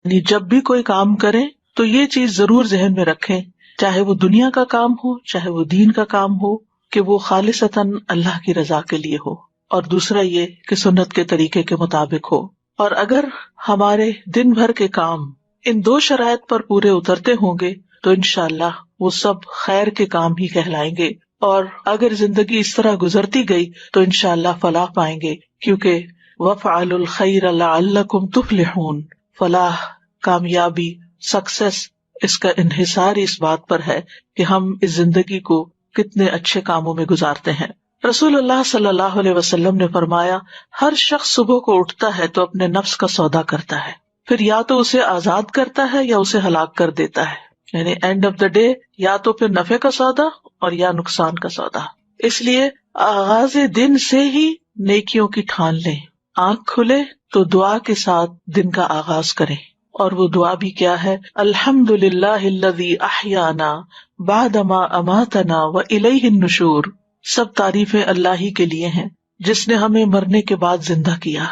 یعنی جب بھی کوئی کام کریں تو یہ چیز ضرور ذہن میں رکھیں، چاہے وہ دنیا کا کام ہو چاہے وہ دین کا کام ہو، کہ وہ خالصتاً اللہ کی رضا کے لیے ہو، اور دوسرا یہ کہ سنت کے طریقے کے مطابق ہو۔ اور اگر ہمارے دن بھر کے کام ان دو شرائط پر پورے اترتے ہوں گے تو انشاءاللہ وہ سب خیر کے کام ہی کہلائیں گے، اور اگر زندگی اس طرح گزرتی گئی تو انشاءاللہ فلاح پائیں گے، کیونکہ وَافْعَلُوا الْخَيْرَ لَعَلَّكُمْ تُفْلِحُونَ، فلاح، کامیابی، سکسیس، اس کا انحصار اس بات پر ہے کہ ہم اس زندگی کو کتنے اچھے کاموں میں گزارتے ہیں۔ رسول اللہ صلی اللہ علیہ وسلم نے فرمایا، ہر شخص صبح کو اٹھتا ہے تو اپنے نفس کا سودا کرتا ہے، پھر یا تو اسے آزاد کرتا ہے یا اسے ہلاک کر دیتا ہے، یعنی اینڈ آف دا ڈے یا تو پھر نفع کا سودا اور یا نقصان کا سودا۔ اس لیے آغاز دن سے ہی نیکیوں کی ٹھان لیں، آنکھ کھلے تو دعا کے ساتھ دن کا آغاز کریں، اور وہ دعا بھی کیا ہے؟ الحمدللہ الذی احیانا بعد ما اماتنا والیہ النشور، سب تعریفیں اللہ ہی کے لیے ہیں جس نے ہمیں مرنے کے بعد زندہ کیا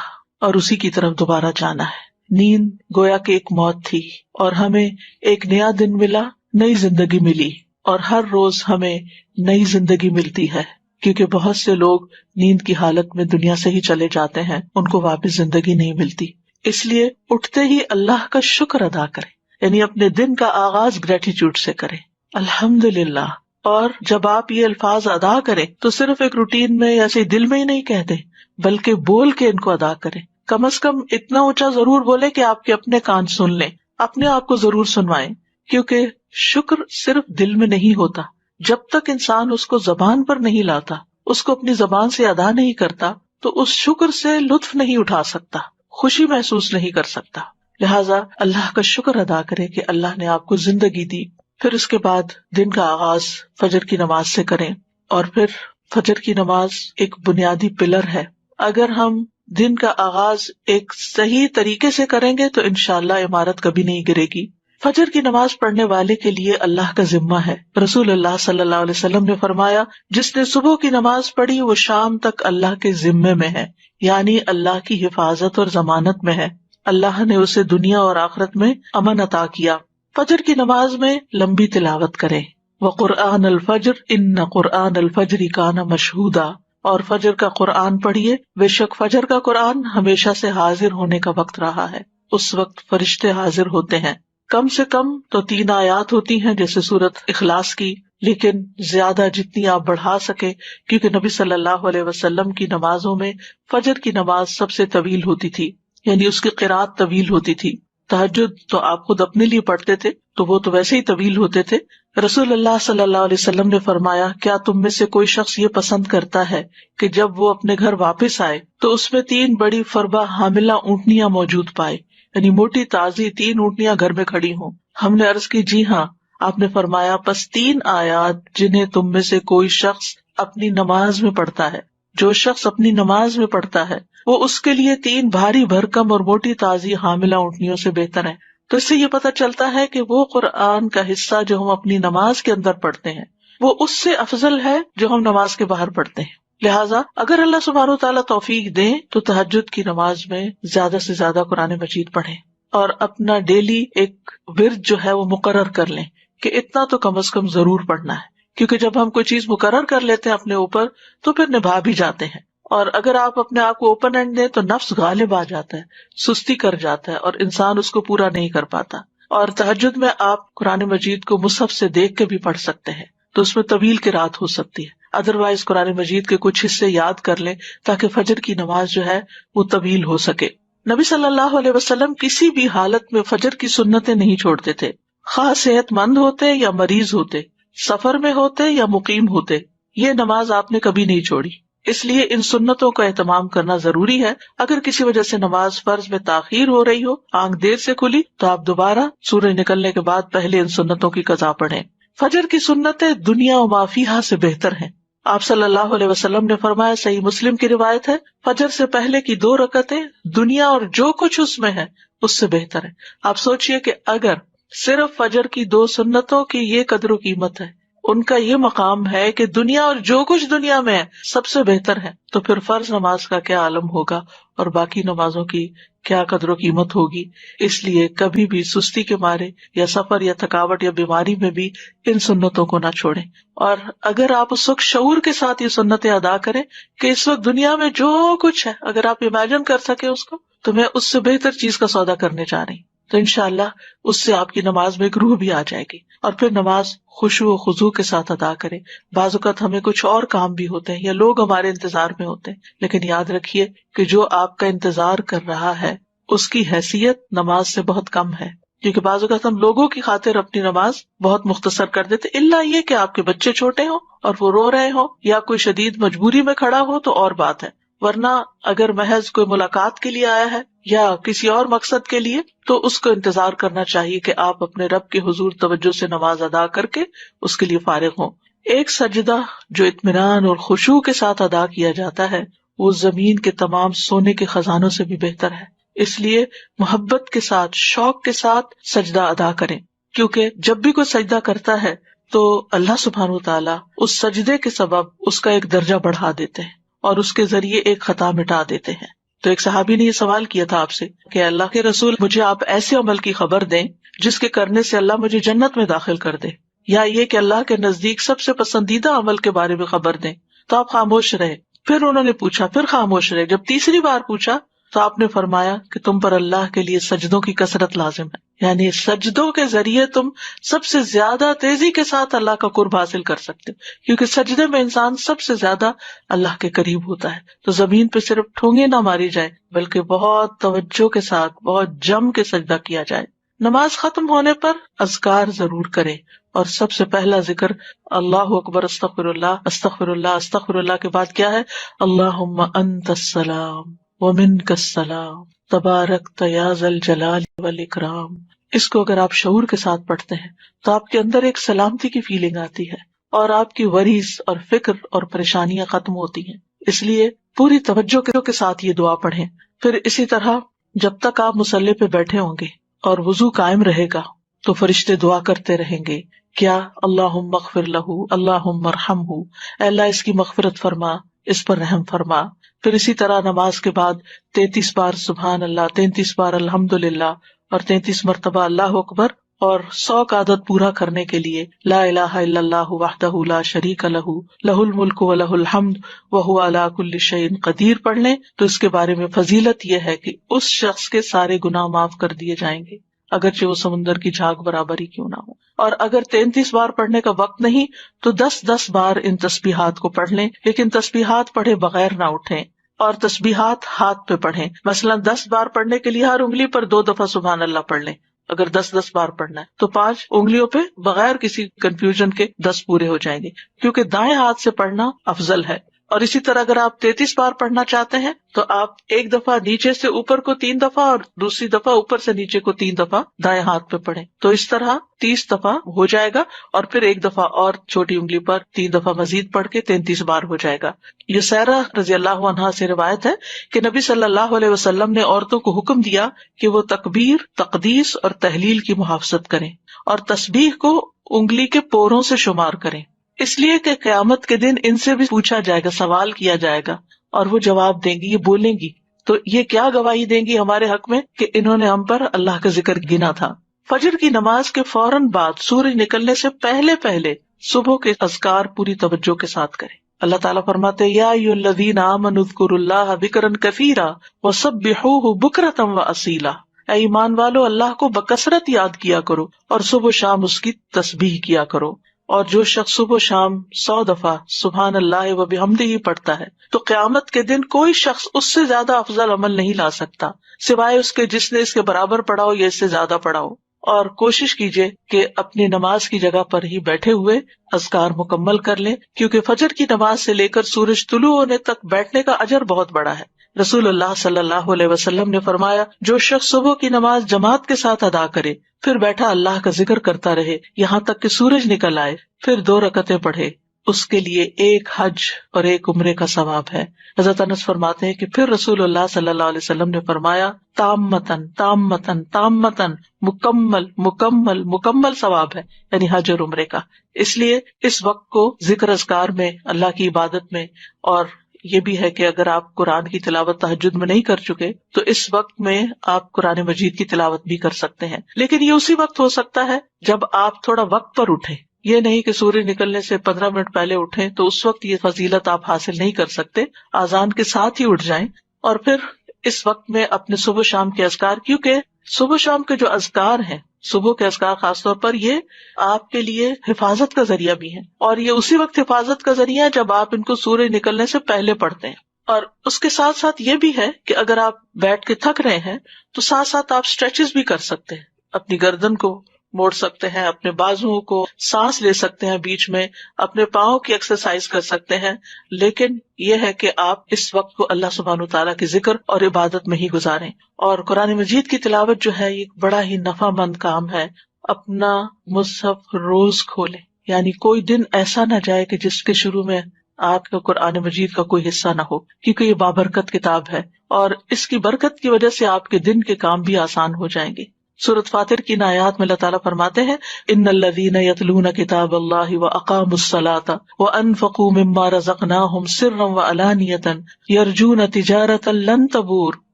اور اسی کی طرف دوبارہ جانا ہے۔ نیند گویا کہ ایک موت تھی اور ہمیں ایک نیا دن ملا، نئی زندگی ملی، اور ہر روز ہمیں نئی زندگی ملتی ہے، کیونکہ بہت سے لوگ نیند کی حالت میں دنیا سے ہی چلے جاتے ہیں، ان کو واپس زندگی نہیں ملتی۔ اس لیے اٹھتے ہی اللہ کا شکر ادا کریں، یعنی اپنے دن کا آغاز گریٹیٹیوڈ سے کریں، الحمدللہ۔ اور جب آپ یہ الفاظ ادا کریں تو صرف ایک روٹین میں یا ایسے دل میں ہی نہیں کہتے، بلکہ بول کے ان کو ادا کریں۔ کم از کم اتنا اونچا ضرور بولے کہ آپ کے اپنے کان سن لیں، اپنے آپ کو ضرور سنوائیں، کیونکہ شکر صرف دل میں نہیں ہوتا، جب تک انسان اس کو زبان پر نہیں لاتا، اس کو اپنی زبان سے ادا نہیں کرتا، تو اس شکر سے لطف نہیں اٹھا سکتا، خوشی محسوس نہیں کر سکتا۔ لہٰذا اللہ کا شکر ادا کرے کہ اللہ نے آپ کو زندگی دی۔ پھر اس کے بعد دن کا آغاز فجر کی نماز سے کریں، اور پھر فجر کی نماز ایک بنیادی پلر ہے۔ اگر ہم دن کا آغاز ایک صحیح طریقے سے کریں گے تو انشاءاللہ عمارت کبھی نہیں گرے گی۔ فجر کی نماز پڑھنے والے کے لیے اللہ کا ذمہ ہے۔ رسول اللہ صلی اللہ علیہ وسلم نے فرمایا، جس نے صبح کی نماز پڑھی وہ شام تک اللہ کے ذمے میں ہے، یعنی اللہ کی حفاظت اور ضمانت میں ہے، اللہ نے اسے دنیا اور آخرت میں امن عطا کیا۔ فجر کی نماز میں لمبی تلاوت کریں، وقرآن الفجر ان قرآن الفجر کان مشہودا، اور فجر کا قرآن پڑھیے، بے شک فجر کا قرآن ہمیشہ سے حاضر ہونے کا وقت رہا ہے، اس وقت فرشتے حاضر ہوتے ہیں۔ کم سے کم تو 3 آیات ہوتی ہیں جیسے سورۃ اخلاص کی، لیکن زیادہ جتنی آپ بڑھا سکے، کیونکہ نبی صلی اللہ علیہ وسلم کی نمازوں میں فجر کی نماز سب سے طویل ہوتی تھی، یعنی اس کی قرات طویل ہوتی تھی۔ تہجد تو آپ خود اپنے لیے پڑھتے تھے تو وہ تو ویسے ہی طویل ہوتے تھے۔ رسول اللہ صلی اللہ علیہ وسلم نے فرمایا، کیا تم میں سے کوئی شخص یہ پسند کرتا ہے کہ جب وہ اپنے گھر واپس آئے تو اس میں 3 بڑی فربہ حاملہ اونٹنیاں موجود پائے، یعنی موٹی تازی 3 اونٹنیاں گھر میں کھڑی ہوں؟ ہم نے عرض کی جی ہاں۔ آپ نے فرمایا، پس 3 آیات جنہیں تم میں سے کوئی شخص اپنی نماز میں پڑھتا ہے، جو شخص اپنی نماز میں پڑھتا ہے وہ اس کے لیے 3 بھاری بھرکم اور موٹی تازی حاملہ اونٹنیوں سے بہتر ہے۔ تو اس سے یہ پتہ چلتا ہے کہ وہ قرآن کا حصہ جو ہم اپنی نماز کے اندر پڑھتے ہیں وہ اس سے افضل ہے جو ہم نماز کے باہر پڑھتے ہیں۔ لہٰذا اگر اللہ سبحانہ وتعالیٰ توفیق دیں تو تہجد کی نماز میں زیادہ سے زیادہ قرآن مجید پڑھیں، اور اپنا ڈیلی ایک ورد جو ہے وہ مقرر کر لیں کہ اتنا تو کم از کم ضرور پڑھنا ہے، کیونکہ جب ہم کوئی چیز مقرر کر لیتے ہیں اپنے اوپر تو پھر نبھا بھی جاتے ہیں، اور اگر آپ اپنے آپ کو اوپن اینڈ دیں تو نفس غالب آ جاتا ہے، سستی کر جاتا ہے اور انسان اس کو پورا نہیں کر پاتا۔ اور تہجد میں آپ قرآن مجید کو مصحف سے دیکھ کے بھی پڑھ سکتے ہیں تو اس میں طویل قرات ہو سکتی ہے، ادروائز قرآن مجید کے کچھ حصے یاد کر لیں تاکہ فجر کی نماز جو ہے وہ طویل ہو سکے۔ نبی صلی اللہ علیہ وسلم کسی بھی حالت میں فجر کی سنتیں نہیں چھوڑتے تھے، خاص صحت مند ہوتے یا مریض ہوتے، سفر میں ہوتے یا مقیم ہوتے، یہ نماز آپ نے کبھی نہیں چھوڑی۔ اس لیے ان سنتوں کا اہتمام کرنا ضروری ہے۔ اگر کسی وجہ سے نماز فرض میں تاخیر ہو رہی ہو، آنکھ دیر سے کھلی، تو آپ دوبارہ سورج نکلنے کے بعد پہلے ان سنتوں کی قضا پڑھیں۔ فجر کی سنتیں دنیا و ما فیہا سے بہتر ہیں۔ آپ صلی اللہ علیہ وسلم نے فرمایا، صحیح مسلم کی روایت ہے، فجر سے پہلے کی 2 رکعتیں دنیا اور جو کچھ اس میں ہے اس سے بہتر ہے۔ آپ سوچئے کہ اگر صرف فجر کی 2 سنتوں کی یہ قدر و قیمت ہے، ان کا یہ مقام ہے کہ دنیا اور جو کچھ دنیا میں ہے سب سے بہتر ہے، تو پھر فرض نماز کا کیا عالم ہوگا اور باقی نمازوں کی کیا قدر و قیمت ہوگی. اس لیے کبھی بھی سستی کے مارے یا سفر یا تھکاوٹ یا بیماری میں بھی ان سنتوں کو نہ چھوڑیں. اور اگر آپ اس وقت شعور کے ساتھ یہ سنتیں ادا کریں کہ اس وقت دنیا میں جو کچھ ہے اگر آپ امیجن کر سکیں اس کو، تو میں اس سے بہتر چیز کا سودا کرنے جا رہی ہوں، تو انشاءاللہ اس سے آپ کی نماز میں ایک روح بھی آ جائے گی. اور پھر نماز خشوع و خضوع کے ساتھ ادا کریں. بعض اوقات ہمیں کچھ اور کام بھی ہوتے ہیں یا لوگ ہمارے انتظار میں ہوتے ہیں، لیکن یاد رکھیے کہ جو آپ کا انتظار کر رہا ہے اس کی حیثیت نماز سے بہت کم ہے. کیونکہ بعض اوقات ہم لوگوں کی خاطر اپنی نماز بہت مختصر کر دیتے، الا یہ کہ آپ کے بچے چھوٹے ہوں اور وہ رو رہے ہوں یا کوئی شدید مجبوری میں کھڑا ہو تو اور بات ہے. ورنہ اگر محض کوئی ملاقات کے لیے آیا ہے یا کسی اور مقصد کے لیے تو اس کو انتظار کرنا چاہیے کہ آپ اپنے رب کے حضور توجہ سے نماز ادا کر کے اس کے لیے فارغ ہوں. ایک سجدہ جو اطمینان اور خشوع کے ساتھ ادا کیا جاتا ہے وہ زمین کے تمام سونے کے خزانوں سے بھی بہتر ہے. اس لیے محبت کے ساتھ، شوق کے ساتھ سجدہ ادا کریں، کیونکہ جب بھی کوئی سجدہ کرتا ہے تو اللہ سبحانہ وتعالی اس سجدے کے سبب اس کا ایک درجہ بڑھا دیتے ہیں اور اس کے ذریعے ایک خطا مٹا دیتے ہیں. تو ایک صحابی نے یہ سوال کیا تھا آپ سے کہ اللہ کے رسول، مجھے آپ ایسے عمل کی خبر دیں جس کے کرنے سے اللہ مجھے جنت میں داخل کر دے، یا یہ کہ اللہ کے نزدیک سب سے پسندیدہ عمل کے بارے میں خبر دیں. تو آپ خاموش رہے. پھر انہوں نے پوچھا، پھر خاموش رہے. جب تیسری بار پوچھا تو آپ نے فرمایا کہ تم پر اللہ کے لیے سجدوں کی کثرت لازم ہے، یعنی سجدوں کے ذریعے تم سب سے زیادہ تیزی کے ساتھ اللہ کا قرب حاصل کر سکتے، کیونکہ سجدے میں انسان سب سے زیادہ اللہ کے قریب ہوتا ہے. تو زمین پہ صرف ٹھونگے نہ ماری جائے بلکہ بہت توجہ کے ساتھ، بہت جم کے سجدہ کیا جائے. نماز ختم ہونے پر اذکار ضرور کریں، اور سب سے پہلا ذکر اللہ اکبر، استغفر اللہ استغفر اللہ استغفر اللہ کے بعد کیا ہے؟ اللہم انت السلام ومنک السلام تبارکت یا ذا الجلال والاکرام. اس کو اگر آپ شعور کے ساتھ پڑھتے ہیں تو آپ کے اندر ایک سلامتی کی فیلنگ آتی ہے اور آپ کی وریز اور فکر اور پریشانیاں ختم ہوتی ہیں. اس لیے پوری توجہ کے ساتھ یہ دعا پڑھیں. پھر اسی طرح جب تک آپ مصلی پہ بیٹھے ہوں گے اور وضو قائم رہے گا تو فرشتے دعا کرتے رہیں گے، کیا؟ اللہم اغفر لہ، اللہم ارحمہ، اے اللہ اس کی مغفرت فرما، اس پر رحم فرما. پھر اسی طرح نماز کے بعد 33 بار سبحان اللہ، 33 بار الحمدللہ اور 33 مرتبہ اللہ اکبر، اور 100 کا عدد پورا کرنے کے لیے لا الہ الا اللہ وحدہ لا شریک لہ لہ الملک و لہ الحمد وہو علی کل شیء قدیر پڑھ لیں. تو اس کے بارے میں فضیلت یہ ہے کہ اس شخص کے سارے گناہ معاف کر دیے جائیں گے، اگرچہ وہ سمندر کی جھاگ برابر ہی کیوں نہ ہو. اور اگر 33 بار پڑھنے کا وقت نہیں تو 10 بار ان تسبیحات کو پڑھ لیں، لیکن تسبیحات پڑھے بغیر نہ اٹھیں، اور تسبیحات ہاتھ پہ پڑھیں. مثلا 10 بار پڑھنے کے لیے ہر انگلی پر 2 دفعہ سبحان اللہ پڑھ لیں. اگر 10 بار پڑھنا ہے تو 5 انگلیوں پہ بغیر کسی کنفیوژن کے 10 پورے ہو جائیں گے، کیونکہ دائیں ہاتھ سے پڑھنا افضل ہے. اور اسی طرح اگر آپ 33 بار پڑھنا چاہتے ہیں تو آپ ایک دفعہ نیچے سے اوپر کو 3 دفعہ اور دوسری دفعہ اوپر سے نیچے کو 3 دفعہ دائیں ہاتھ پہ پڑھیں. تو اس طرح 30 دفعہ ہو جائے گا، اور پھر ایک دفعہ اور چھوٹی انگلی پر 3 دفعہ مزید پڑھ کے 33 بار ہو جائے گا. یہ سیرہ رضی اللہ عنہا سے روایت ہے کہ نبی صلی اللہ علیہ وسلم نے عورتوں کو حکم دیا کہ وہ تکبیر، تقدیس اور تحلیل کی محافظت کریں اور تسبیح کو انگلی کے پوروں سے شمار کریں، اس لیے کہ قیامت کے دن ان سے بھی پوچھا جائے گا، سوال کیا جائے گا، اور وہ جواب دیں گی، یہ بولیں گی. تو یہ کیا گواہی دیں گی ہمارے حق میں کہ انہوں نے ہم پر اللہ کا ذکر گنا تھا. فجر کی نماز کے فوراً بعد سورج نکلنے سے پہلے صبح کے اذکار پوری توجہ کے ساتھ کریں. اللہ تعالیٰ فرماتے یا ایھا الذین آمنوا اذکروا اللہ ذکرا کثیرا وسبحوہ بکرۃ واصیلا، اے ایمان والو اللہ کو بکثرت یاد کیا کرو اور صبح و شام اس کی تسبیح کیا کرو. اور جو شخص صبح و شام 100 دفعہ سبحان اللہ و بحمدہ پڑھتا ہے تو قیامت کے دن کوئی شخص اس سے زیادہ افضل عمل نہیں لا سکتا سوائے اس کے جس نے اس کے برابر پڑھا ہو یا اس سے زیادہ پڑھا ہو. اور کوشش کیجئے کہ اپنی نماز کی جگہ پر ہی بیٹھے ہوئے اذکار مکمل کر لیں، کیونکہ فجر کی نماز سے لے کر سورج طلوع ہونے تک بیٹھنے کا اجر بہت بڑا ہے. رسول اللہ صلی اللہ علیہ وسلم نے فرمایا، جو شخص صبح کی نماز جماعت کے ساتھ ادا کرے، پھر بیٹھا اللہ کا ذکر کرتا رہے یہاں تک کہ سورج نکل آئے، پھر 2 رکعتیں پڑھے، اس کے لیے 1 حج اور 1 عمرے کا ثواب ہے. حضرت انس فرماتے ہیں کہ پھر رسول اللہ صلی اللہ علیہ وسلم نے فرمایا، تامتن تامتن تامتن، مکمل مکمل مکمل ثواب ہے، یعنی حج اور عمرے کا. اس لیے اس وقت کو ذکر اذکار میں، اللہ کی عبادت میں اور یہ بھی ہے کہ اگر آپ قرآن کی تلاوت تہجد میں نہیں کر چکے تو اس وقت میں آپ قرآن مجید کی تلاوت بھی کر سکتے ہیں، لیکن یہ اسی وقت ہو سکتا ہے جب آپ تھوڑا وقت پر اٹھیں. یہ نہیں کہ سورج نکلنے سے 15 منٹ پہلے اٹھیں تو اس وقت یہ فضیلت آپ حاصل نہیں کر سکتے. آذان کے ساتھ ہی اٹھ جائیں اور پھر اس وقت میں اپنے صبح شام کے اذکار، کیونکہ صبح شام کے جو اذکار ہیں، صبح کے اذکار خاص طور پر، یہ آپ کے لیے حفاظت کا ذریعہ بھی ہے، اور یہ اسی وقت حفاظت کا ذریعہ ہے جب آپ ان کو سورج نکلنے سے پہلے پڑھتے ہیں. اور اس کے ساتھ ساتھ یہ بھی ہے کہ اگر آپ بیٹھ کے تھک رہے ہیں تو ساتھ ساتھ آپ اسٹریچز بھی کر سکتے ہیں، اپنی گردن کو موڑ سکتے ہیں، اپنے بازوؤں کو سانس لے سکتے ہیں، بیچ میں اپنے پاؤں کی ایکسرسائز کر سکتے ہیں. لیکن یہ ہے کہ آپ اس وقت کو اللہ سبحانہ تعالیٰ کے ذکر اور عبادت میں ہی گزاریں. اور قرآن مجید کی تلاوت جو ہے یہ بڑا ہی نفع مند کام ہے. اپنا مصحف روز کھولیں، یعنی کوئی دن ایسا نہ جائے کہ جس کے شروع میں آپ کا قرآن مجید کا کوئی حصہ نہ ہو، کیونکہ یہ بابرکت کتاب ہے اور اس کی برکت کی وجہ سے آپ کے دن کے کام بھی آسان ہو جائیں گے. سورۃ فاطر کی آیات میں اللہ تعالیٰ فرماتے ہیں ان الذین یتلون کتاب اللہ واقاموا الصلاۃ وانفقوا مما رزقناہم سرا وعلانیۃ یرجون تجارۃ لن تبور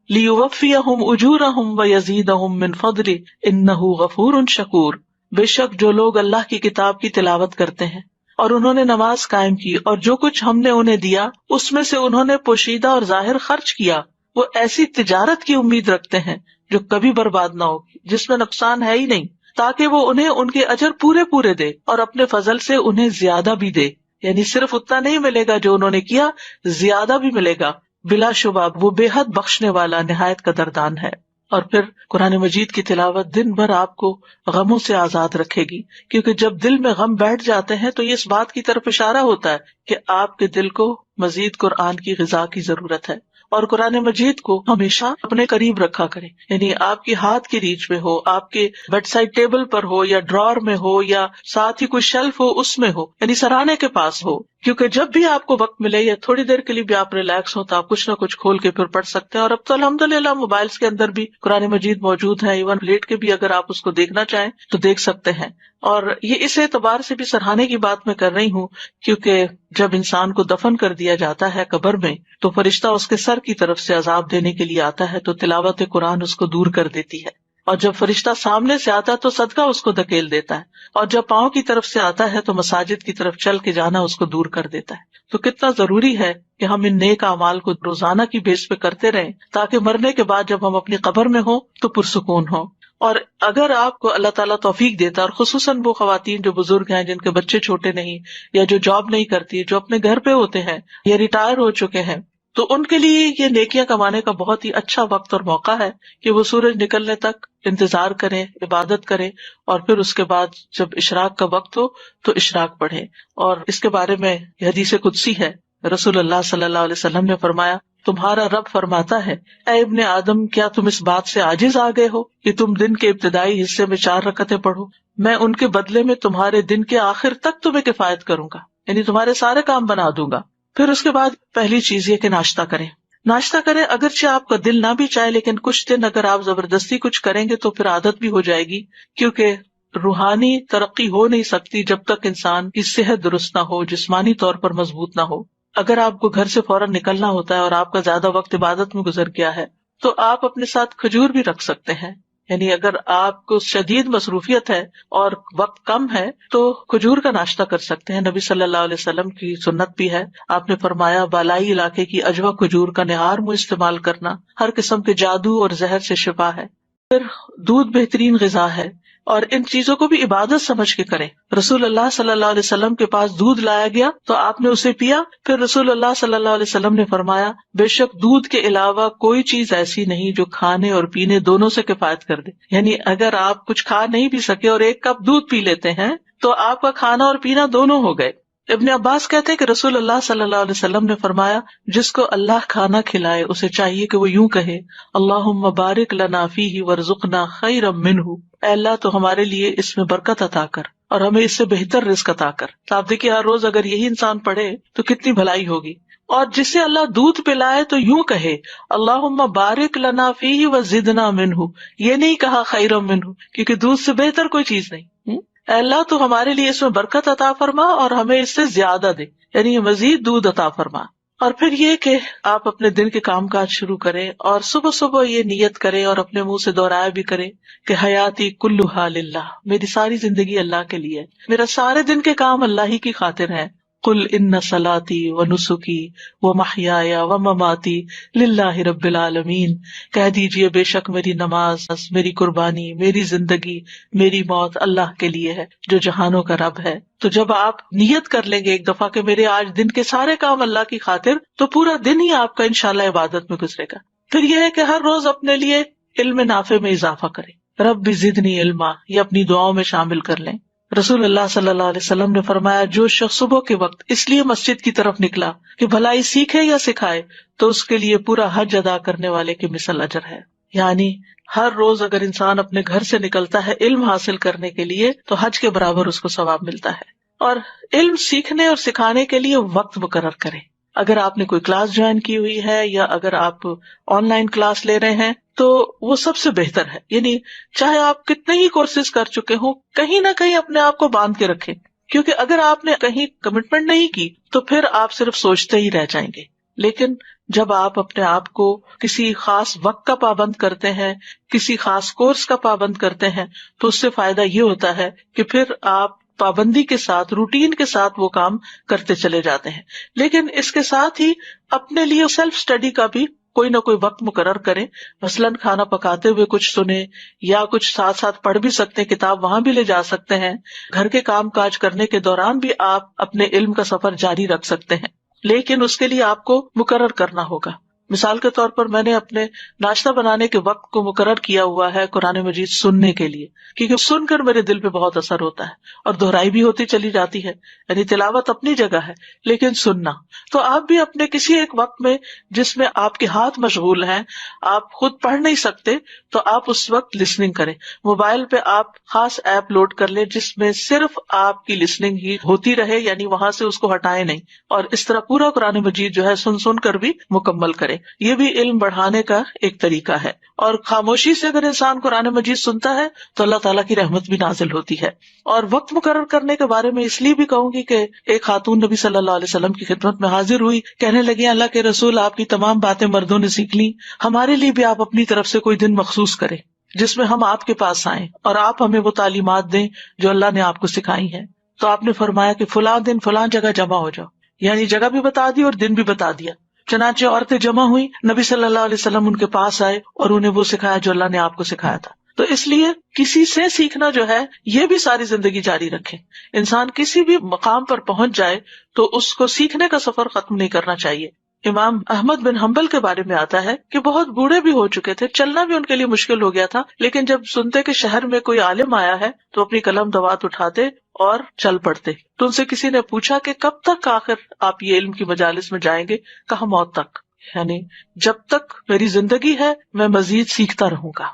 لیوفیہم اجورہم ویزیدہم من فضلہ انہ غفور شکور. بے شک جو لوگ اللہ کی کتاب کی تلاوت کرتے ہیں اور انہوں نے نماز قائم کی اور جو کچھ ہم نے انہیں دیا اس میں سے انہوں نے پوشیدہ اور ظاہر خرچ کیا، وہ ایسی تجارت کی امید رکھتے ہیں جو کبھی برباد نہ ہوگی، جس میں نقصان ہے ہی نہیں، تاکہ وہ انہیں ان کے اجر پورے پورے دے اور اپنے فضل سے انہیں زیادہ بھی دے. یعنی صرف اتنا نہیں ملے گا جو انہوں نے کیا، زیادہ بھی ملے گا. بلا شبہ وہ بے حد بخشنے والا نہایت قدردان ہے. اور پھر قرآن مجید کی تلاوت دن بھر آپ کو غموں سے آزاد رکھے گی، کیونکہ جب دل میں غم بیٹھ جاتے ہیں تو یہ اس بات کی طرف اشارہ ہوتا ہے کہ آپ کے دل کو مزید قرآن کی غذا کی ضرورت ہے. اور قرآن مجید کو ہمیشہ اپنے قریب رکھا کریں، یعنی آپ کے ہاتھ کی ریچ میں ہو، آپ کے بیڈ سائڈ ٹیبل پر ہو یا ڈرار میں ہو یا ساتھ ہی کوئی شیلف ہو اس میں ہو، یعنی سراہنے کے پاس ہو. کیونکہ جب بھی آپ کو وقت ملے یا تھوڑی دیر کے لیے بھی آپ ریلیکس ہو تو آپ کچھ نہ کچھ کھول کے پھر پڑھ سکتے ہیں. اور اب تو الحمدللہ موبائلز کے اندر بھی قرآن مجید موجود ہے، ایون لیٹ کے بھی اگر آپ اس کو دیکھنا چاہیں تو دیکھ سکتے ہیں. اور یہ اس اعتبار سے بھی سراہنے کی بات میں کر رہی ہوں کیونکہ جب انسان کو دفن کر دیا جاتا ہے قبر میں تو فرشتہ اس کے سر کی طرف سے عذاب دینے کے لیے آتا ہے، تو تلاوت قرآن اس کو دور کر دیتی ہے. اور جب فرشتہ سامنے سے آتا ہے تو صدقہ اس کو دھکیل دیتا ہے، اور جب پاؤں کی طرف سے آتا ہے تو مساجد کی طرف چل کے جانا اس کو دور کر دیتا ہے. تو کتنا ضروری ہے کہ ہم ان نیک اعمال کو روزانہ کی بیس پہ کرتے رہیں تاکہ مرنے کے بعد جب ہم اپنی قبر میں ہوں تو پرسکون ہوں. اور اگر آپ کو اللہ تعالیٰ توفیق دیتا ہے، اور خصوصاً وہ خواتین جو بزرگ ہیں، جن کے بچے چھوٹے نہیں یا جو جاب نہیں کرتی، جو اپنے گھر پہ ہوتے ہیں یا ریٹائر ہو چکے ہیں، تو ان کے لیے یہ نیکیاں کمانے کا بہت ہی اچھا وقت اور موقع ہے کہ وہ سورج نکلنے تک انتظار کریں، عبادت کریں، اور پھر اس کے بعد جب اشراق کا وقت ہو تو اشراق پڑھیں. اور اس کے بارے میں یہ حدیث قدسی ہے، رسول اللہ صلی اللہ علیہ وسلم نے فرمایا تمہارا رب فرماتا ہے اے ابن آدم، کیا تم اس بات سے عاجز آ گئے ہو کہ تم دن کے ابتدائی حصے میں 4 رکعتیں پڑھو؟ میں ان کے بدلے میں تمہارے دن کے آخر تک تمہیں کفایت کروں گا، یعنی تمہارے سارے کام بنا دوں گا. پھر اس کے بعد پہلی چیز یہ کہ ناشتہ کریں. ناشتہ کریں، اگرچہ آپ کا دل نہ بھی چاہے، لیکن کچھ دن اگر آپ زبردستی کچھ کریں گے تو پھر عادت بھی ہو جائے گی، کیونکہ روحانی ترقی ہو نہیں سکتی جب تک انسان کی صحت درست نہ ہو، جسمانی طور پر مضبوط نہ ہو. اگر آپ کو گھر سے فوراً نکلنا ہوتا ہے اور آپ کا زیادہ وقت عبادت میں گزر گیا ہے تو آپ اپنے ساتھ کھجور بھی رکھ سکتے ہیں. یعنی اگر آپ کو شدید مصروفیت ہے اور وقت کم ہے تو کھجور کا ناشتہ کر سکتے ہیں. نبی صلی اللہ علیہ وسلم کی سنت بھی ہے، آپ نے فرمایا بالائی علاقے کی اجوا کھجور کا نہار منہ استعمال کرنا ہر قسم کے جادو اور زہر سے شفا ہے. پھر دودھ بہترین غذا ہے، اور ان چیزوں کو بھی عبادت سمجھ کے کریں. رسول اللہ صلی اللہ علیہ وسلم کے پاس دودھ لایا گیا تو آپ نے اسے پیا. پھر رسول اللہ صلی اللہ علیہ وسلم نے فرمایا بے شک دودھ کے علاوہ کوئی چیز ایسی نہیں جو کھانے اور پینے دونوں سے کفایت کر دے. یعنی اگر آپ کچھ کھا نہیں پی سکے اور 1 کپ دودھ پی لیتے ہیں تو آپ کا کھانا اور پینا دونوں ہو گئے. ابن عباس کہتے ہیں کہ رسول اللہ صلی اللہ علیہ وسلم نے فرمایا جس کو اللہ کھانا کھلائے اسے چاہیے کہ وہ یوں کہے اللہم بارک لنا فیہ وارزقنا خیرا منہ، اے اللہ تو ہمارے لیے اس میں برکت عطا کر اور ہمیں اس سے بہتر رزق عطا کر. تو آپ دیکھیے ہر روز اگر یہی انسان پڑھے تو کتنی بھلائی ہوگی. اور جسے اللہ دودھ پلائے تو یوں کہے اللہم بارک لنا فیہ وزدنا منہ، یہ نہیں کہا خیرا منہ، کیونکہ دودھ سے بہتر کوئی چیز نہیں. اے اللہ تو ہمارے لیے اس میں برکت عطا فرما اور ہمیں اس سے زیادہ دے، یعنی مزید دودھ عطا فرما. اور پھر یہ کہ آپ اپنے دن کے کام کاج شروع کریں اور صبح صبح یہ نیت کریں اور اپنے منہ سے دہرایا بھی کریں کہ حیاتی کلھا للہ، میری ساری زندگی اللہ کے لیے، میرا سارے دن کے کام اللہ ہی کی خاطر ہے. قل ان صلاتی و نسکی و محیای و مماتی للہ رب العالمین، کہہ دیجئے بے شک میری نماز، میری قربانی، میری زندگی، میری موت اللہ کے لیے ہے جو جہانوں کا رب ہے. تو جب آپ نیت کر لیں گے ایک دفعہ کہ میرے آج دن کے سارے کام اللہ کی خاطر، تو پورا دن ہی آپ کا انشاءاللہ عبادت میں گزرے گا. پھر یہ ہے کہ ہر روز اپنے لیے علم نافع میں اضافہ کریں. رب زدنی علما یہ اپنی دعاؤں میں شامل کر لیں. رسول اللہ صلی اللہ علیہ وسلم نے فرمایا جو شخص صبح کے وقت اس لیے مسجد کی طرف نکلا کہ بھلائی سیکھے یا سکھائے تو اس کے لیے پورا حج ادا کرنے والے کی مثل اجر ہے. یعنی ہر روز اگر انسان اپنے گھر سے نکلتا ہے علم حاصل کرنے کے لیے تو حج کے برابر اس کو ثواب ملتا ہے. اور علم سیکھنے اور سکھانے کے لیے وقت مقرر کریں. اگر آپ نے کوئی کلاس جوائن کی ہوئی ہے یا اگر آپ آن لائن کلاس لے رہے ہیں تو وہ سب سے بہتر ہے. یعنی چاہے آپ کتنے ہی کورسز کر چکے ہوں، کہیں نہ کہیں اپنے آپ کو باندھ کے رکھیں، کیونکہ اگر آپ نے کہیں کمٹمنٹ نہیں کی تو پھر آپ صرف سوچتے ہی رہ جائیں گے. لیکن جب آپ اپنے آپ کو کسی خاص وقت کا پابند کرتے ہیں، کسی خاص کورس کا پابند کرتے ہیں، تو اس سے فائدہ یہ ہوتا ہے کہ پھر آپ پابندی کے ساتھ، روٹین کے ساتھ وہ کام کرتے چلے جاتے ہیں. لیکن اس کے ساتھ ہی اپنے لیے سیلف اسٹڈی کا بھی کوئی نہ کوئی وقت مقرر کریں. مثلاً کھانا پکاتے ہوئے کچھ سنیں یا کچھ ساتھ ساتھ پڑھ بھی سکتے ہیں، کتاب وہاں بھی لے جا سکتے ہیں. گھر کے کام کاج کرنے کے دوران بھی آپ اپنے علم کا سفر جاری رکھ سکتے ہیں، لیکن اس کے لیے آپ کو مقرر کرنا ہوگا. مثال کے طور پر میں نے اپنے ناشتہ بنانے کے وقت کو مقرر کیا ہوا ہے قرآن مجید سننے کے لیے، کیونکہ سن کر میرے دل پہ بہت اثر ہوتا ہے اور دہرائی بھی ہوتی چلی جاتی ہے. یعنی تلاوت اپنی جگہ ہے لیکن سننا. تو آپ بھی اپنے کسی ایک وقت میں جس میں آپ کے ہاتھ مشغول ہیں، آپ خود پڑھ نہیں سکتے، تو آپ اس وقت لسننگ کریں. موبائل پہ آپ خاص ایپ لوڈ کر لیں جس میں صرف آپ کی لسننگ ہی ہوتی رہے، یعنی وہاں سے اس کو ہٹائیں نہیں، اور اس طرح پورا قرآن مجید جو ہے سن سن کر بھی مکمل کریں. یہ بھی علم بڑھانے کا ایک طریقہ ہے. اور خاموشی سے اگر انسان قرآن مجید سنتا ہے تو اللہ تعالیٰ کی رحمت بھی نازل ہوتی ہے. اور وقت مقرر کرنے کے بارے میں اس لیے بھی کہوں گی کہ ایک خاتون نبی صلی اللہ علیہ وسلم کی خدمت میں حاضر ہوئی، کہنے لگی اللہ کے رسول آپ کی تمام باتیں مردوں نے سیکھ لی، ہمارے لیے بھی آپ اپنی طرف سے کوئی دن مخصوص کریں جس میں ہم آپ کے پاس آئیں اور آپ ہمیں وہ تعلیمات دیں جو اللہ نے آپ کو سکھائی ہیں. تو آپ نے فرمایا کہ فلاں دن فلاں جگہ جمع ہو جاؤ، یعنی جگہ بھی بتا دی اور دن بھی بتا دیا. چنانچہ عورتیں جمع ہوئی، نبی صلی اللہ علیہ وسلم ان کے پاس آئے اور انہیں وہ سکھایا جو اللہ نے آپ کو سکھایا تھا. تو اس لیے کسی سے سیکھنا جو ہے یہ بھی ساری زندگی جاری رکھیں. انسان کسی بھی مقام پر پہنچ جائے تو اس کو سیکھنے کا سفر ختم نہیں کرنا چاہیے. امام احمد بن حنبل کے بارے میں آتا ہے کہ بہت بوڑھے بھی ہو چکے تھے، چلنا بھی ان کے لیے مشکل ہو گیا تھا، لیکن جب سنتے کہ شہر میں کوئی عالم آیا ہے تو اپنی قلم دوات اٹھاتے اور چل پڑتے. تو ان سے کسی نے پوچھا کہ کب تک آخر آپ یہ علم کی مجالس میں جائیں گے؟ کہا موت تک، یعنی جب تک میری زندگی ہے میں مزید سیکھتا رہوں گا.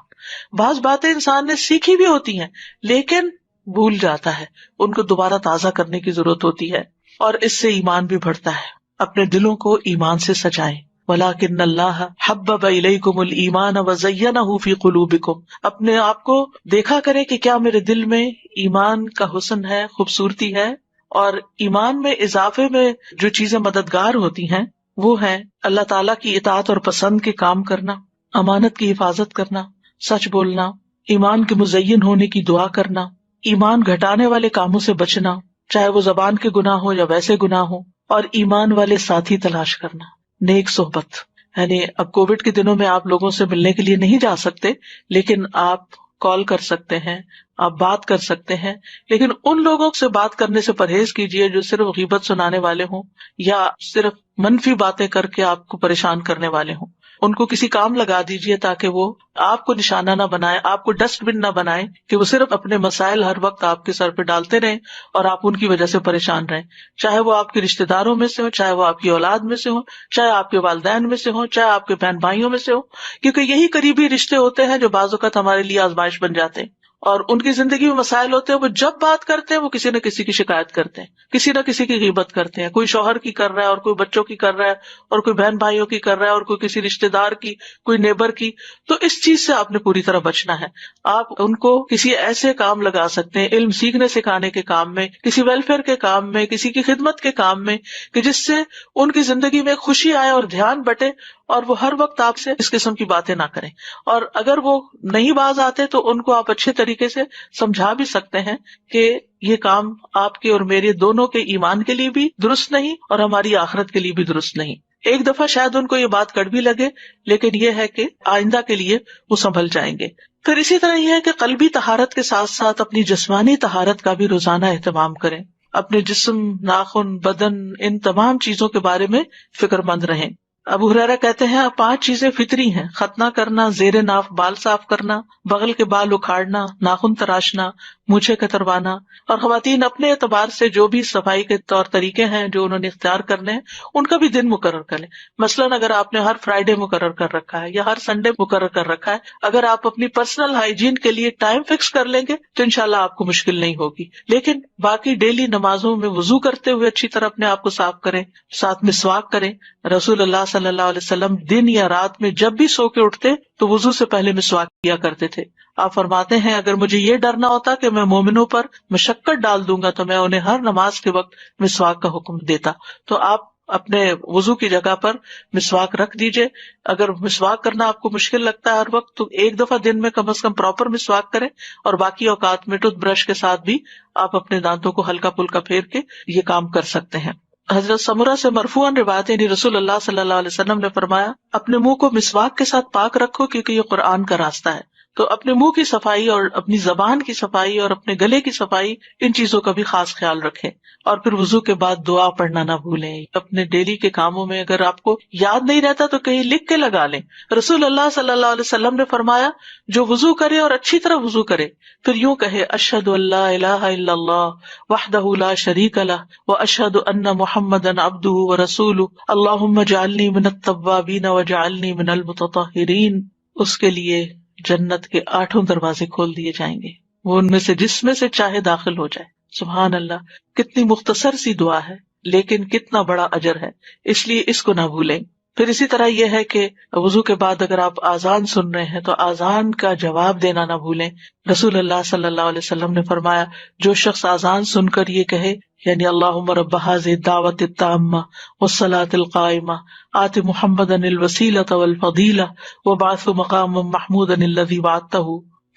بعض باتیں انسان نے سیکھی بھی ہوتی ہیں لیکن بھول جاتا ہے، ان کو دوبارہ تازہ کرنے کی ضرورت ہوتی ہے، اور اس سے ایمان بھی بڑھتا ہے. اپنے دلوں کو ایمان سے سجائیں. وَلَٰكِنَّ اللَّهَ حَبَّبَ إِلَيْكُمُ الْإِيمَانَ وَزَيَّنَهُ فِي قُلُوبِكُمْ. اپنے آپ کو دیکھا کرے کہ کیا میرے دل میں ایمان کا حسن ہے، خوبصورتی ہے. اور ایمان میں اضافے میں جو چیزیں مددگار ہوتی ہیں وہ ہیں اللہ تعالیٰ کی اطاعت اور پسند کے کام کرنا، امانت کی حفاظت کرنا، سچ بولنا، ایمان کے مزین ہونے کی دعا کرنا، ایمان گھٹانے والے کاموں سے بچنا، چاہے وہ زبان کے گناہ ہو یا ویسے گناہ ہو، اور ایمان والے ساتھی تلاش کرنا، نیک صحبت. یعنی اب کووڈ کے دنوں میں آپ لوگوں سے ملنے کے لیے نہیں جا سکتے، لیکن آپ کال کر سکتے ہیں، آپ بات کر سکتے ہیں، لیکن ان لوگوں سے بات کرنے سے پرہیز کیجیے جو صرف غیبت سنانے والے ہوں یا صرف منفی باتیں کر کے آپ کو پریشان کرنے والے ہوں. ان کو کسی کام لگا دیجیے تاکہ وہ آپ کو نشانہ نہ بنائے، آپ کو ڈسٹ بن نہ بنائے کہ وہ صرف اپنے مسائل ہر وقت آپ کے سر پہ ڈالتے رہیں اور آپ ان کی وجہ سے پریشان رہیں، چاہے وہ آپ کے رشتے داروں میں سے ہو، چاہے وہ آپ کی اولاد میں سے ہو، چاہے آپ کے والدین میں سے ہو، چاہے آپ کے بہن بھائیوں میں سے ہو، کیونکہ یہی قریبی رشتے ہوتے ہیں جو بعض اوقات ہمارے لیے آزمائش بن جاتے ہیں. اور ان کی زندگی میں مسائل ہوتے ہیں، وہ جب بات کرتے ہیں وہ کسی نہ کسی کی شکایت کرتے ہیں، کسی نہ کسی کی غیبت کرتے ہیں، کوئی شوہر کی کر رہا ہے اور کوئی بچوں کی کر رہا ہے اور کوئی بہن بھائیوں کی کر رہا ہے اور کوئی کسی رشتے دار کی، کوئی نیبر کی. تو اس چیز سے آپ نے پوری طرح بچنا ہے. آپ ان کو کسی ایسے کام لگا سکتے ہیں، علم سیکھنے سکھانے کے کام میں، کسی ویلفیئر کے کام میں، کسی کی خدمت کے کام میں، کہ جس سے ان کی زندگی میں خوشی آئے اور دھیان بٹے اور وہ ہر وقت آپ سے اس قسم کی باتیں نہ کریں. اور اگر وہ نہیں باز آتے تو ان کو آپ اچھے طریقے سے سمجھا بھی سکتے ہیں کہ یہ کام آپ کے اور میرے دونوں کے ایمان کے لیے بھی درست نہیں اور ہماری آخرت کے لیے بھی درست نہیں. ایک دفعہ شاید ان کو یہ بات کڑوی لگے، لیکن یہ ہے کہ آئندہ کے لیے وہ سنبھل جائیں گے. پھر اسی طرح یہ ہے کہ قلبی طہارت کے ساتھ ساتھ اپنی جسمانی طہارت کا بھی روزانہ اہتمام کریں. اپنے جسم، ناخن، بدن، ان تمام چیزوں کے بارے میں فکر مند رہیں. ابو ہریرہ کہتے ہیں 5 چیزیں فطری ہیں: ختنہ کرنا، زیر ناف بال صاف کرنا، بغل کے بال اکھاڑنا، ناخن تراشنا، مونچھیں کتروانا. اور خواتین اپنے اعتبار سے جو بھی صفائی کے طور طریقے ہیں جو انہوں نے اختیار کرنے ہیں ان کا بھی دن مقرر کر لیں. مثلاً اگر آپ نے ہر فرائیڈے مقرر کر رکھا ہے یا ہر سنڈے مقرر کر رکھا ہے، اگر آپ اپنی پرسنل ہائیجین کے لیے ٹائم فکس کر لیں گے تو انشاءاللہ آپ کو مشکل نہیں ہوگی. لیکن باقی ڈیلی نمازوں میں وضو کرتے ہوئے اچھی طرح اپنے آپ کو صاف کریں، ساتھ مسواک کریں. رسول اللہ صلی اللہ علیہ وسلم دن یا رات میں جب بھی سو کے اٹھتے تو وضو سے پہلے مسواک کیا کرتے تھے. آپ فرماتے ہیں اگر مجھے یہ ڈر نہ ہوتا کہ میں مومنوں پر مشقت ڈال دوں گا تو میں انہیں ہر نماز کے وقت مسواک کا حکم دیتا. تو آپ اپنے وضو کی جگہ پر مسواک رکھ دیجئے. اگر مسواک کرنا آپ کو مشکل لگتا ہے ہر وقت تو ایک دفعہ دن میں کم از کم پراپر مسواک کریں، اور باقی اوقات میں ٹوتھ برش کے ساتھ بھی آپ اپنے دانتوں کو ہلکا پھلکا پھیر کے یہ کام کر سکتے ہیں. حضرت سمرہ سے مرفوعاً روایت ہے، رسول اللہ صلی اللہ علیہ وسلم نے فرمایا اپنے منہ کو مسواک کے ساتھ پاک رکھو کیونکہ یہ قرآن کا راستہ ہے. تو اپنے منہ کی صفائی اور اپنی زبان کی صفائی اور اپنے گلے کی صفائی، ان چیزوں کا بھی خاص خیال رکھیں. اور پھر وضو کے بعد دعا پڑھنا نہ بھولیں. اپنے ڈیلی کے کاموں میں اگر آپ کو یاد نہیں رہتا تو کہیں لکھ کے لگا لیں. رسول اللہ صلی اللہ علیہ وسلم نے فرمایا جو وضو کرے اور اچھی طرح وضو کرے پھر یوں کہے اشہد ان لا الہ الا اللہ وحدہ لا شریک لہ واشہد ان محمدا عبدہ ورسولہ اللہم اجعلنی من التوابین واجعلنی من المتطہرین، اس کے لیے جنت کے 8 دروازے کھول دیے جائیں گے، وہ ان میں سے جس میں سے چاہے داخل ہو جائے. سبحان اللہ، کتنی مختصر سی دعا ہے لیکن کتنا بڑا اجر ہے، اس لیے اس کو نہ بھولیں. پھر اسی طرح یہ ہے کہ وضو کے بعد اگر آپ آذان سن رہے ہیں تو آذان کا جواب دینا نہ بھولیں. رسول اللہ صلی اللہ علیہ وسلم نے فرمایا جو شخص آذان سن کر یہ کہے یعنی اللہم رب ھذہ الدعوۃ التامہ والصلاۃ القائمہ آت محمدا الوسیلۃ والفضیلہ وابعثہ مقاما محمودا الذی وعدتہ،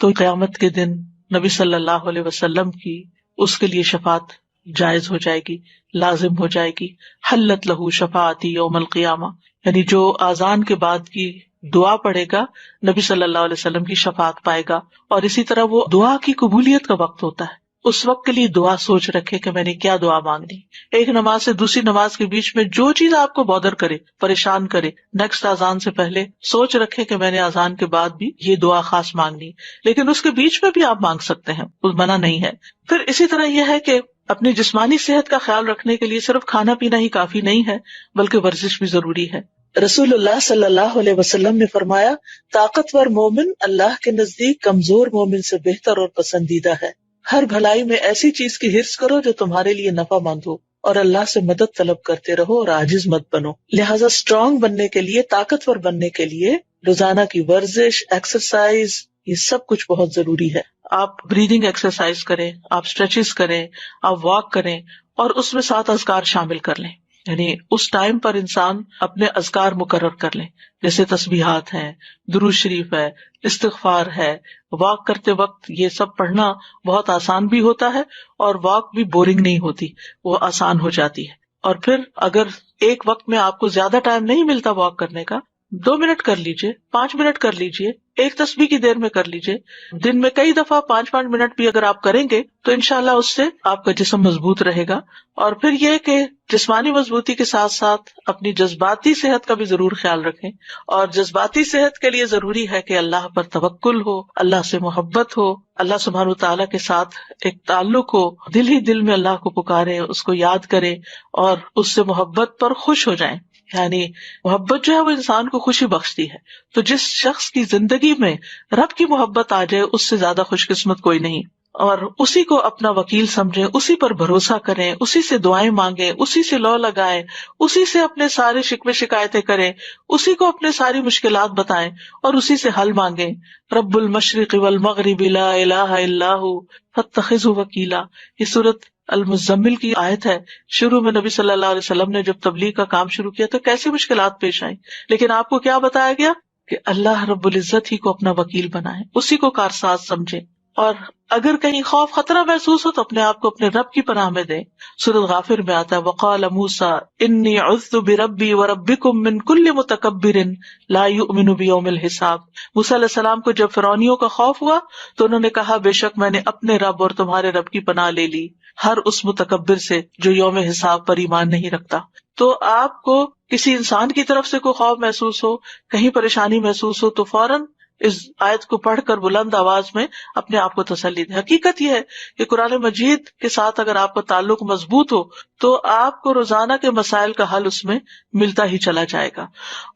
تو قیامت کے دن نبی صلی اللہ علیہ وسلم کی اس کے لیے شفاعت جائز ہو جائے گی، لازم ہو جائے گی. حلت لہ شفاعتی یوم القیامہ، یعنی جو آذان کے بعد کی دعا پڑھے گا نبی صلی اللہ علیہ وسلم کی شفاعت پائے گا. اور اسی طرح وہ دعا کی قبولیت کا وقت ہوتا ہے، اس وقت کے لیے دعا سوچ رکھے کہ میں نے کیا دعا مانگنی. ایک نماز سے دوسری نماز کے بیچ میں جو چیز آپ کو بودر کرے، پریشان کرے، نیکسٹ آذان سے پہلے سوچ رکھے کہ میں نے آذان کے بعد بھی یہ دعا خاص مانگنی، لیکن اس کے بیچ میں بھی آپ مانگ سکتے ہیں، کوئی منع نہیں ہے. پھر اسی طرح یہ ہے کہ اپنی جسمانی صحت کا خیال رکھنے کے لیے صرف کھانا پینا ہی کافی نہیں ہے بلکہ ورزش بھی ضروری ہے. رسول اللہ صلی اللہ علیہ وسلم نے فرمایا طاقتور مومن اللہ کے نزدیک کمزور مومن سے بہتر اور پسندیدہ ہے. ہر بھلائی میں ایسی چیز کی حرص کرو جو تمہارے لیے نفع مند ہو، اور اللہ سے مدد طلب کرتے رہو اور عاجز مت بنو. لہٰذا اسٹرانگ بننے کے لیے، طاقتور بننے کے لیے روزانہ کی ورزش، ایکسرسائز، یہ سب کچھ بہت ضروری ہے. آپ بریدنگ ایکسرسائز کریں، آپ اسٹریچز کریں، آپ واک کریں، اور اس میں 7 اذکار شامل کر لیں. یعنی اس ٹائم پر انسان اپنے اذکار مقرر کر لیں، جیسے تسبیحات ہیں، درود شریف ہے، استغفار ہے. واک کرتے وقت یہ سب پڑھنا بہت آسان بھی ہوتا ہے اور واک بھی بورنگ نہیں ہوتی، وہ آسان ہو جاتی ہے. اور پھر اگر ایک وقت میں آپ کو زیادہ ٹائم نہیں ملتا واک کرنے کا، 2 منٹ کر لیجئے، 5 منٹ کر لیجئے، ایک تسبیح کی دیر میں کر لیجئے. دن میں کئی دفعہ 5-5 منٹ بھی اگر آپ کریں گے تو انشاءاللہ اس سے آپ کا جسم مضبوط رہے گا. اور پھر یہ کہ جسمانی مضبوطی کے ساتھ ساتھ اپنی جذباتی صحت کا بھی ضرور خیال رکھیں. اور جذباتی صحت کے لیے ضروری ہے کہ اللہ پر توکل ہو، اللہ سے محبت ہو، اللہ سبحانہ وتعالیٰ کے ساتھ ایک تعلق ہو، دل ہی دل میں اللہ کو پکارے، اس کو یاد کریں اور اس سے محبت پر خوش ہو جائیں. یعنی محبت جو ہے وہ انسان کو خوشی بخشتی ہے. تو جس شخص کی زندگی میں رب کی محبت آ جائے اس سے زیادہ خوش قسمت کوئی نہیں. اور اسی کو اپنا وکیل سمجھیں، اسی پر بھروسہ کریں، اسی سے دعائیں مانگیں، اسی سے لو لگائیں، اسی سے اپنے سارے شکوے شکایتیں کریں، اسی کو اپنے ساری مشکلات بتائیں اور اسی سے حل مانگیں. رب المشرق والمغرب لا الہ الا ہو فاتخذہ وکیلا. یہ سورۃ المزمل کی آیت ہے. شروع میں نبی صلی اللہ علیہ وسلم نے جب تبلیغ کا کام شروع کیا تو کیسی مشکلات پیش آئیں، لیکن آپ کو کیا بتایا گیا کہ اللہ رب العزت ہی کو اپنا وکیل بنائیں، اسی کو کارساز سمجھیں. اور اگر کہیں خوف خطرہ محسوس ہو تو اپنے آپ کو اپنے رب کی پناہ میں دیں. سورۃ غافر میں آتا ہے وقال موسیٰ انی عذت بربی وربکم من کل متکبر لا یؤمن بیوم الحساب. موسیٰ علیہ السلام کو جب فرعونیوں کا خوف ہوا تو انہوں نے کہا بے شک میں نے اپنے رب اور تمہارے رب کی پناہ لے لی، ہر اس متکبر سے جو یوم حساب پر ایمان نہیں رکھتا. تو آپ کو کسی انسان کی طرف سے کوئی خوف محسوس ہو، کہیں پریشانی محسوس ہو تو فوراً اس آیت کو پڑھ کر بلند آواز میں اپنے آپ کو تسلی دے. حقیقت یہ ہے کہ قرآن مجید کے ساتھ اگر آپ کا تعلق مضبوط ہو تو آپ کو روزانہ کے مسائل کا حل اس میں ملتا ہی چلا جائے گا.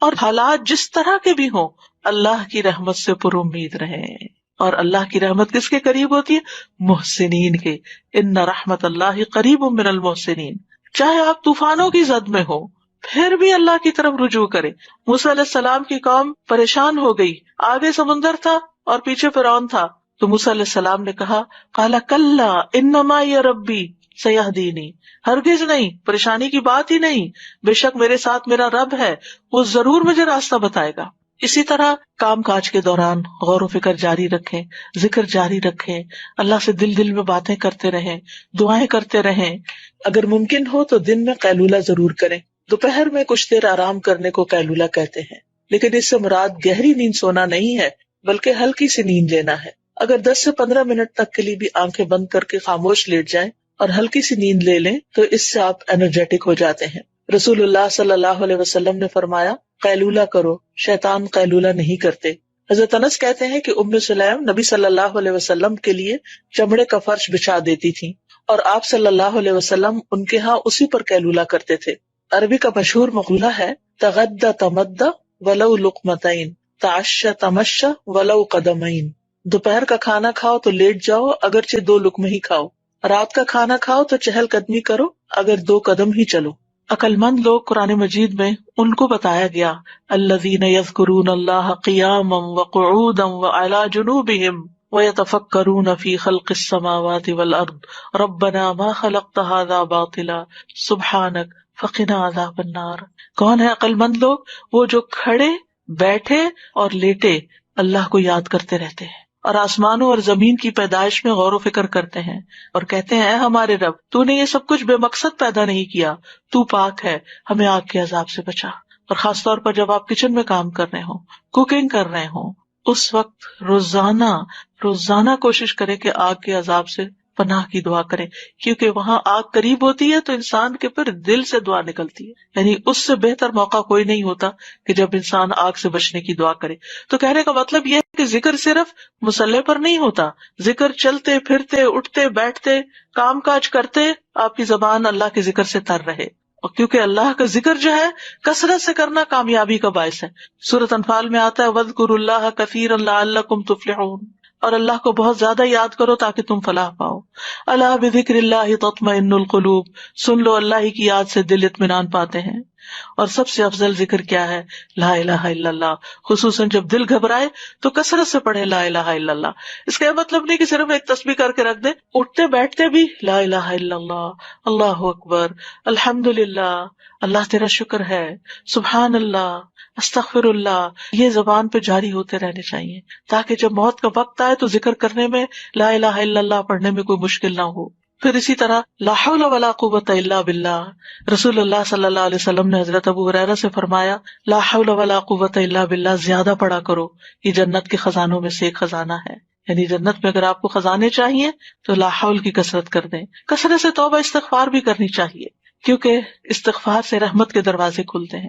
اور حالات جس طرح کے بھی ہوں اللہ کی رحمت سے پر امید رہیں. اور اللہ کی رحمت کس کے قریب ہوتی ہے؟ محسنین کے. ان رحمت اللہ قریب من المحسنین. چاہے آپ طوفانوں کی زد میں ہو پھر بھی اللہ کی طرف رجوع کرے. موسیٰ علیہ السلام کی قوم پریشان ہو گئی، آگے سمندر تھا اور پیچھے فرعون تھا، تو موسیٰ علیہ السلام نے کہا قال کلا ان معی ربی سیہدینی. ہرگز نہیں، پریشانی کی بات ہی نہیں، بے شک میرے ساتھ میرا رب ہے، وہ ضرور مجھے راستہ بتائے گا. اسی طرح کام کاج کے دوران غور و فکر جاری رکھیں، ذکر جاری رکھیں، اللہ سے دل میں باتیں کرتے رہیں، دعائیں کرتے رہیں. اگر ممکن ہو تو دن میں قیلولہ ضرور کریں. دوپہر میں کچھ دیر آرام کرنے کو قیلولہ کہتے ہیں، لیکن اس سے مراد گہری نیند سونا نہیں ہے بلکہ ہلکی سی نیند لینا ہے. اگر 10 سے 15 منٹ تک کے لیے بھی آنکھیں بند کر کے خاموش لیٹ جائیں اور ہلکی سی نیند لے لیں تو اس سے آپ انرجیٹک ہو جاتے ہیں. رسول اللہ صلی اللہ علیہ وسلم نے فرمایا قیلولہ کرو، شیطان قیلولہ نہیں کرتے. حضرت انس کہتے ہیں کہ ام سلیم نبی صلی اللہ علیہ وسلم کے لیے چمڑے کا فرش بچھا دیتی تھی اور آپ صلی اللہ علیہ وسلم ان کے ہاں اسی پر قیلولہ کرتے تھے. عربی کا مشہور مقولہ ہے تغدى تمدى ولو لقمتين تعشى تمشى ولو قدمين. دوپہر کا کھانا کھاؤ تو لیٹ جاؤ اگرچہ 2 لقمے ہی کھاؤ، رات کا کھانا کھاؤ تو چہل قدمی کرو اگر 2 قدم ہی چلو. عقل مند لوگ قرآن مجید میں ان کو بتایا گیا الذین یذکرون اللہ قیاما وقعودا وعلی جنوبہم ویتفکرون فی خلق السماوات والارض ربنا ما خلقت ھذا باطلا سبحانک فقنا عذاب النار. کون ہے عقل مند لوگ؟ وہ جو کھڑے، بیٹھے اور لیٹے اللہ کو یاد کرتے رہتے ہیں اور آسمانوں اور زمین کی پیدائش میں غور و فکر کرتے ہیں اور کہتے ہیں اے ہمارے رب تو نے یہ سب کچھ بے مقصد پیدا نہیں کیا، تو پاک ہے، ہمیں آگ کے عذاب سے بچا. اور خاص طور پر جب آپ کچن میں کام کر رہے ہوں، کوکنگ کر رہے ہوں، اس وقت روزانہ کوشش کریں کہ آگ کے عذاب سے پناہ کی دعا کریں، کیونکہ وہاں آگ قریب ہوتی ہے تو انسان کے پھر دل سے دعا نکلتی ہے. یعنی اس سے بہتر موقع کوئی نہیں ہوتا کہ جب انسان آگ سے بچنے کی دعا کرے. تو کہنے کا مطلب یہ ہے کہ ذکر صرف مصلی پر نہیں ہوتا، ذکر چلتے پھرتے، اٹھتے بیٹھتے، کام کاج کرتے آپ کی زبان اللہ کے ذکر سے تر رہے. اور کیونکہ اللہ کا ذکر جو ہے کثرت سے کرنا کامیابی کا باعث ہے. سورۃ انفال میں آتا ہے وَاذْكُرُوا اللَّهَ كَثِيرًا لَعَلَّكُمْ تُفْلِحُونَ. اور اللہ کو بہت زیادہ یاد کرو تاکہ تم فلاح پاؤ. الا بذکر اللہ تطمئن القلوب. سن لو اللہ ہی کی یاد سے دل اطمینان پاتے ہیں. اور سب سے افضل ذکر کیا ہے؟ لا الہ الا اللہ. خصوصاً جب دل گھبرائے تو کثرت سے پڑھے لا الہ الا اللہ. اس کا یہ مطلب نہیں کہ صرف ایک تسبیح کر کے رکھ دے، اٹھتے بیٹھتے بھی لا الہ الا اللہ، اللہ اکبر، الحمدللہ، اللہ تیرا شکر ہے، سبحان اللہ، استغفر اللہ، یہ زبان پہ جاری ہوتے رہنے چاہیے تاکہ جب موت کا وقت آئے تو ذکر کرنے میں، لا الہ الا اللہ پڑھنے میں کوئی مشکل نہ ہو. پھر اسی طرح لا حول ولا قوت الا باللہ. رسول اللہ صلی اللہ علیہ وسلم نے حضرت ابو ہریرہ سے فرمایا لا حول ولا قوت الا باللہ زیادہ پڑھا کرو، یہ جنت کے خزانوں میں سے ایک خزانہ ہے. یعنی جنت میں اگر آپ کو خزانے چاہیے تو لا حول کی کثرت کر دیں. کثرت سے توبہ استغفار بھی کرنی چاہیے کیونکہ استغفار سے رحمت کے دروازے کھلتے ہیں،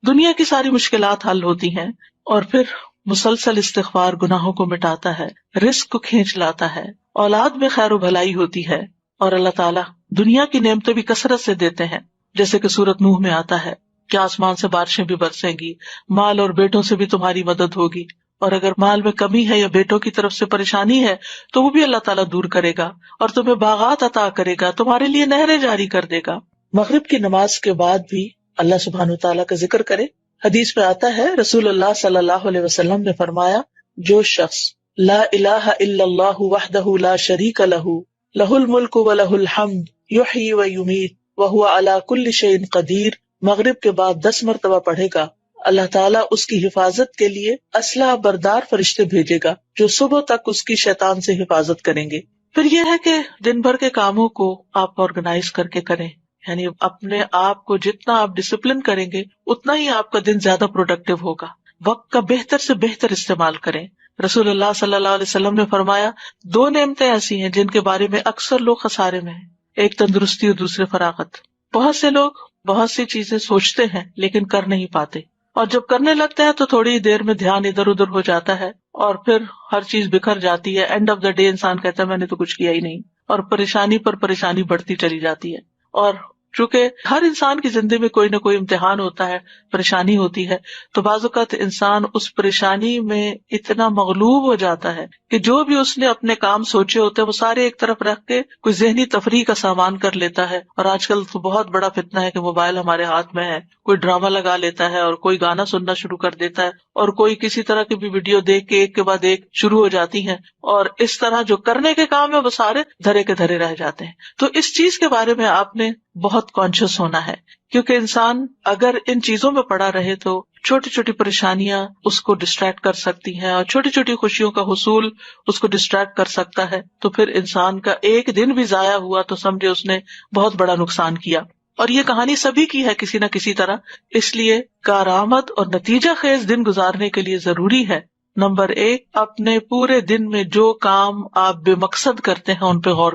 دنیا کی ساری مشکلات حل ہوتی ہیں. اور پھر مسلسل استغفار گناہوں کو مٹاتا ہے، رزق کو کھینچ لاتا ہے، اولاد میں خیر و بھلائی ہوتی ہے، اور اللہ تعالیٰ دنیا کی نعمتیں بھی کثرت سے دیتے ہیں. جیسے کہ سورۃ نوح میں آتا ہے کہ آسمان سے بارشیں بھی برسیں گی، مال اور بیٹوں سے بھی تمہاری مدد ہوگی، اور اگر مال میں کمی ہے یا بیٹوں کی طرف سے پریشانی ہے تو وہ بھی اللہ تعالیٰ دور کرے گا، اور تمہیں باغات عطا کرے گا، تمہارے لیے نہریں جاری کر دے گا۔ مغرب کی نماز کے بعد بھی اللہ سبحانہ وتعالیٰ کا ذکر کرے۔ حدیث میں آتا ہے رسول اللہ صلی اللہ علیہ وسلم نے فرمایا، جو شخص لا الہ الا اللہ وحدہ لا شریک لہ لہ الملک ولہ الحمد یحیی ویمیت وہو علی کل شیء قدیر مغرب کے بعد 10 مرتبہ پڑھے گا، اللہ تعالیٰ اس کی حفاظت کے لیے اسلحہ بردار فرشتے بھیجے گا جو صبح تک اس کی شیطان سے حفاظت کریں گے۔ پھر یہ ہے کہ دن بھر کے کاموں کو آپ آرگنائز کر کے کریں، یعنی اپنے آپ کو جتنا آپ ڈسپلن کریں گے اتنا ہی آپ کا دن زیادہ پروڈکٹیو ہوگا۔ وقت کا بہتر سے بہتر استعمال کریں۔ رسول اللہ صلی اللہ علیہ وسلم نے فرمایا، 2 نعمتیں ایسی ہیں جن کے بارے میں اکثر لوگ خسارے میں ہیں، ایک تندرستی اور دوسرے فراغت۔ بہت سے لوگ بہت سی چیزیں سوچتے ہیں لیکن کر نہیں پاتے، اور جب کرنے لگتے ہیں تو تھوڑی دیر میں دھیان ادھر ادھر ہو جاتا ہے اور پھر ہر چیز بکھر جاتی ہے۔ اینڈ آف دا ڈے انسان کہتا ہے میں نے تو کچھ کیا ہی نہیں، اور پریشانی پر پریشانی بڑھتی چلی جاتی ہے۔ اور چونکہ ہر انسان کی زندگی میں کوئی نہ کوئی امتحان ہوتا ہے، پریشانی ہوتی ہے، تو بعض اوقات انسان اس پریشانی میں اتنا مغلوب ہو جاتا ہے کہ جو بھی اس نے اپنے کام سوچے ہوتے ہیں وہ سارے ایک طرف رکھ کے کوئی ذہنی تفریح کا سامان کر لیتا ہے۔ اور آج کل تو بہت بڑا فتنہ ہے کہ موبائل ہمارے ہاتھ میں ہے، کوئی ڈرامہ لگا لیتا ہے اور کوئی گانا سننا شروع کر دیتا ہے، اور کوئی کسی طرح کی بھی ویڈیو دیکھ کے ایک کے بعد ایک شروع ہو جاتی ہیں، اور اس طرح جو کرنے کے کام ہے وہ سارے دھرے کے دھرے رہ جاتے ہیں۔ تو اس چیز کے بارے میں آپ نے بہت کانشیس ہونا ہے، کیونکہ انسان اگر ان چیزوں میں پڑا رہے تو چھوٹی چھوٹی پریشانیاں اس کو ڈسٹریکٹ کر سکتی ہیں، اور چھوٹی چھوٹی خوشیوں کا حصول اس کو ڈسٹریکٹ کر سکتا ہے، تو پھر انسان کا ایک دن بھی ضائع ہوا تو سمجھے اس نے بہت بڑا نقصان کیا۔ اور یہ کہانی سبھی کی ہے کسی نہ کسی طرح، اس لیے کارآمد اور نتیجہ خیز دن گزارنے کے لیے ضروری ہے، نمبر 1، اپنے پورے دن میں جو کام آپ بے مقصد کرتے ہیں ان پہ غور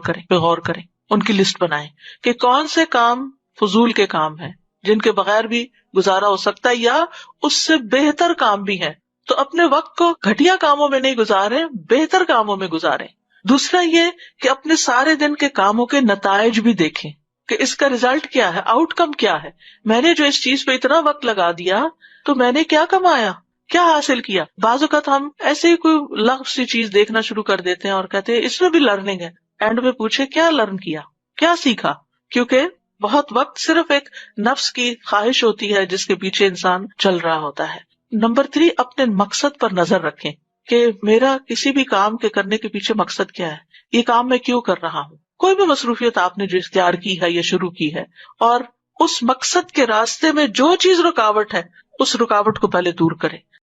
کریں، ان کی لسٹ بنائیں کہ کون سے کام فضول کے کام ہیں جن کے بغیر بھی گزارا ہو سکتا ہے، یا اس سے بہتر کام بھی ہیں، تو اپنے وقت کو گھٹیا کاموں میں نہیں گزاریں، بہتر کاموں میں گزاریں۔ دوسرا یہ کہ اپنے سارے دن کے کاموں کے نتائج بھی دیکھیں کہ اس کا ریزلٹ کیا ہے، آؤٹ کم کیا ہے، میں نے جو اس چیز پہ اتنا وقت لگا دیا تو میں نے کیا کمایا، کیا حاصل کیا۔ بعض اوقات ہم ایسے ہی کوئی لغو سی چیز دیکھنا شروع کر دیتے ہیں اور کہتے ہیں اس میں بھی لرننگ ہے، اینڈ میں پوچھے کیا لرن کیا، کیا سیکھا، کیونکہ بہت وقت صرف ایک نفس کی خواہش ہوتی ہے جس کے پیچھے انسان چل رہا ہوتا ہے۔ نمبر 3، اپنے مقصد پر نظر رکھیں کہ میرا کسی بھی کام کے کرنے کے پیچھے مقصد کیا ہے، یہ کام میں کیوں کر رہا ہوں۔ کوئی بھی مصروفیت آپ نے جو اختیار کی ہے یا شروع کی ہے، اور اس مقصد کے راستے میں جو چیز رکاوٹ ہے اس رکاوٹ کو پہلے دور کریں۔